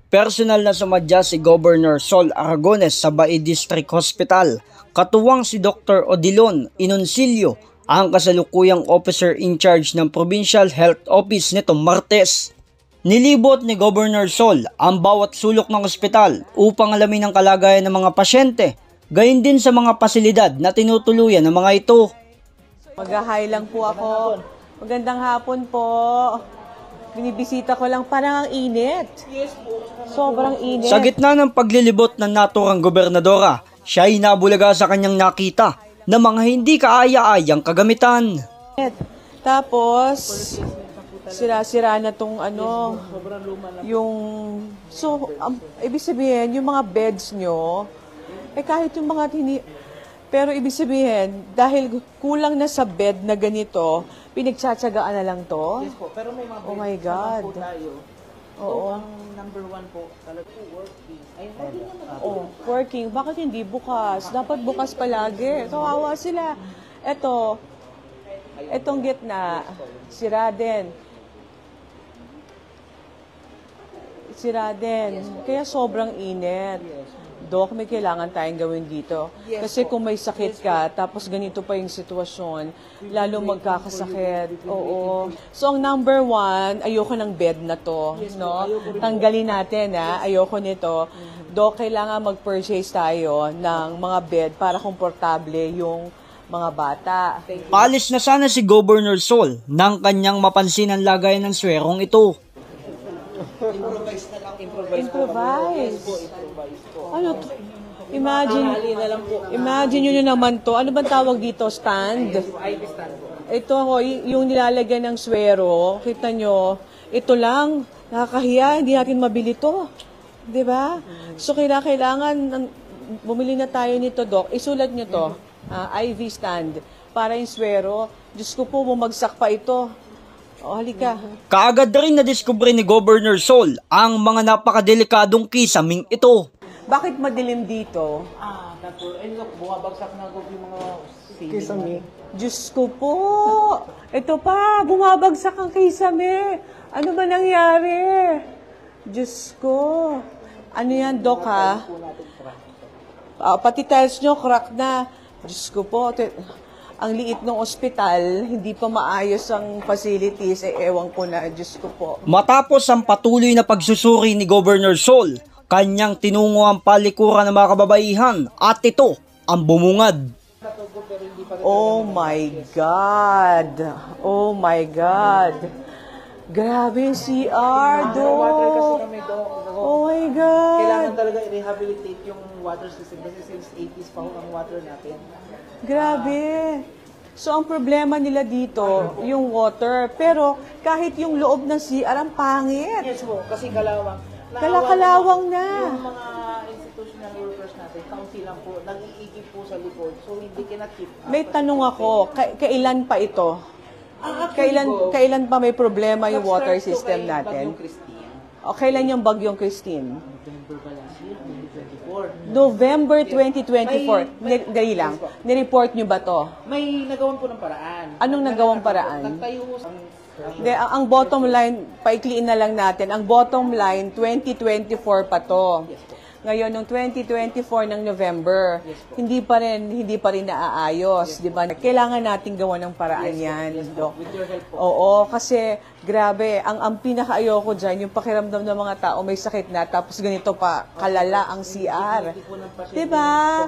Personal na sumadya si Governor Sol Aragones sa Bai District Hospital. Katuwang si Dr. Odilon Inoncilio, ang kasalukuyang officer in charge ng Provincial Health Office nitong Martes. Nilibot ni Governor Sol ang bawat sulok ng ospital upang alamin ang kalagayan ng mga pasyente, gayon din sa mga pasilidad na tinutuluyan ng mga ito. Mag-hi lang po ako. Magandang hapon po. Binibisita ko lang, parang ang init. Yes po. Sobrang init. Sa gitna ng paglilibot ng naturang gobernadora, siya ay nabulaga sa kanyang nakita na mga hindi kaaya-ayang kagamitan. Tapos, sira-sira na tong yung, ibig sabihin, yung mga beds nyo, kahit yung mga pero ibig sabihin, dahil kulang na sa bed na ganito, pinagtsatsagaan na lang to? Yes po, pero may mga oh my God. po tayo. Oo. Ang number one po, talaga po working. Ay, working naman. Working. Bakit hindi bukas? Dapat bukas palagi. Kawawa sila. Etong gitna, sira din. Sira din. Kaya sobrang init. Dok, may kailangan tayong gawin dito. Kasi kung may sakit ka, tapos ganito pa yung sitwasyon, lalo magkakasakit. Oo. So, ang number one, ayoko ng bed na to. No? Tanggalin natin, ayoko nito. Dok, kailangan mag-purchase tayo ng mga bed para komportable yung mga bata. Paalis na sana si Governor Sol nang kanyang mapansin ang lagayan ng swerong ito. Improvise na lang. Improvise. Ano to? Imagine nyo naman to. Ano bang tawag dito? Stand? Ito yung nilalagyan ng swero. Kita nyo, ito lang. Nakakahiya, hindi natin mabili to. Diba? So, kailangan, bumili na tayo nito, Doc. Isulat nyo to. IV stand. Para yung swero. Diyos ko po, bumagsak pa ito. O, halika. Kaagad rin na-discover ni Governor Sol ang mga napakadelikadong kisaming ito. Bakit madilim dito? Look, bumabagsak na yung mga Kisame. Diyos ko po. Ito pa, bumabagsak ang kisame. Ano ba nangyari? Diyos ko. Ano yan, Doc, ha? Pati tiles nyo, crack na. Diyos ko po. Ang liit ng ospital, hindi pa maayos ang facilities, ewan ko na, Diyos ko po. Matapos ang patuloy na pagsusuri ni Governor Sol, kanyang tinungo ang palikuran ng mga kababaihan at ito ang bumungad. Oh my God! Oh my God! Grabe si Ardo! Oh my God! Kailangan talaga i-rehabilitate yung water system kasi since 80s pa ang water natin. Grabe. So, ang problema nila dito, yung water. Pero, kahit yung loob ng CR, ang pangit. Yes po, kasi kalawang. Kalawang na. Yung mga institutional workers natin, kaunti lang po, nag-iigip po sa likod. So, hindi kinakip. May tanong ako, kailan pa ito? Kailan pa may problema yung water system natin? O, kailan yung bagyong Christine? November 2024. Dali lang. Nireport nyo ba to? May nagawan po ng paraan. Anong nagawang paraan? Nagtayo ang bottom line, paikliin na lang natin. Ang bottom line, 2024 pa to. Ngayon, noong 2024 ng November, hindi pa rin naaayos, di ba? Kailangan nating gawa ng paraan yan, Doc. Oo, kasi grabe, ang pinaka-ayoko dyan, yung pakiramdam ng mga tao may sakit na, tapos ganito pa, kalala ang CR. Di ba?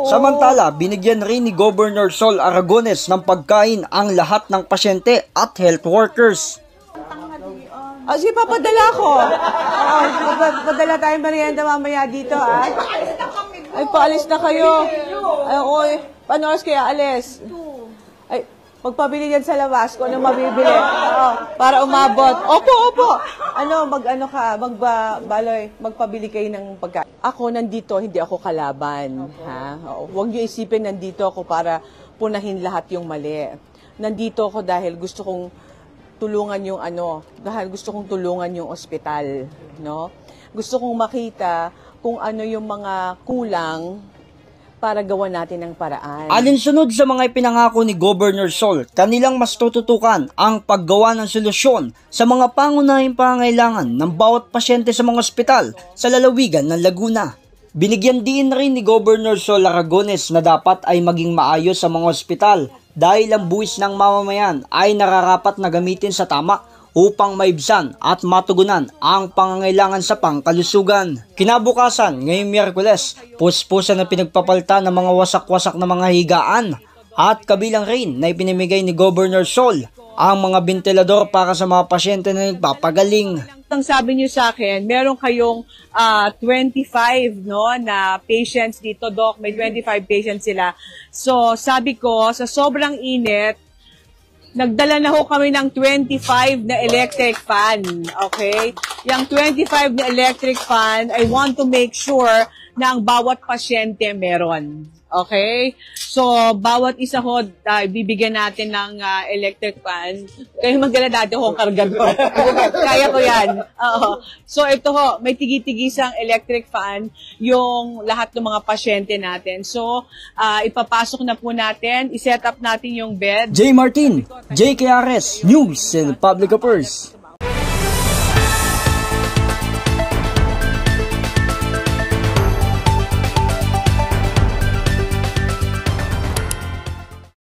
Samantala, binigyan rin ni Governor Sol Aragones ng pagkain ang lahat ng pasyente at health workers. Sige, papadala ko. Padala tayong merienda mamaya dito, Ay, paalis na kayo. Ay, paano oras kaya alis? Ay, magpabili yan sa labas kung ano mabibili. Para umabot. Opo. Magpabili kayo ng pagkain. Ako nandito, hindi ako kalaban. Huwag niyo isipin nandito ako para punahin lahat yung mali. Nandito ako dahil gusto kong tulungan yung ospital, no? Gusto kong makita kung ano yung mga kulang para gawa natin ng paraan. Alinsunod sa mga ipinangako ni Governor Sol, kanilang mas tututukan ang paggawa ng solusyon sa mga pangunahing pangangailangan ng bawat pasyente sa mga ospital sa lalawigan ng Laguna. Binigyan din rin ni Governor Sol Aragones na dapat ay maging maayos sa mga ospital dahil ang buwis ng mamamayan ay nararapat na gamitin sa tama upang maibsan at matugunan ang pangangailangan sa pangkalusugan. Kinabukasan, ngayong Miyerkules, puspusan na pinagpapalta ng mga wasak-wasak na mga higaan at kabilang rin na ipinamigay ni Governor Sol ang mga ventilador para sa mga pasyente na nagpapagaling. Ang sabi niyo sa akin, meron kayong 25 na patients dito, Doc. May 25 patients sila. So sabi ko, sa sobrang init, nagdala na ho kami ng 25 na electric fan, okay? Yung 25 na electric fan, I want to make sure na ang bawat pasyente meron, okay? So, bawat isa ho, bibigyan natin ng electric fan. Kaya magdala dati ho, kargan ko. Kaya ko yan. So, ito ho, may tigi-tigisang electric fan yung lahat ng mga pasyente natin. So, ipapasok na po natin, iset up natin yung bed. J. Martin, J. K. Ares, News and Public Affairs.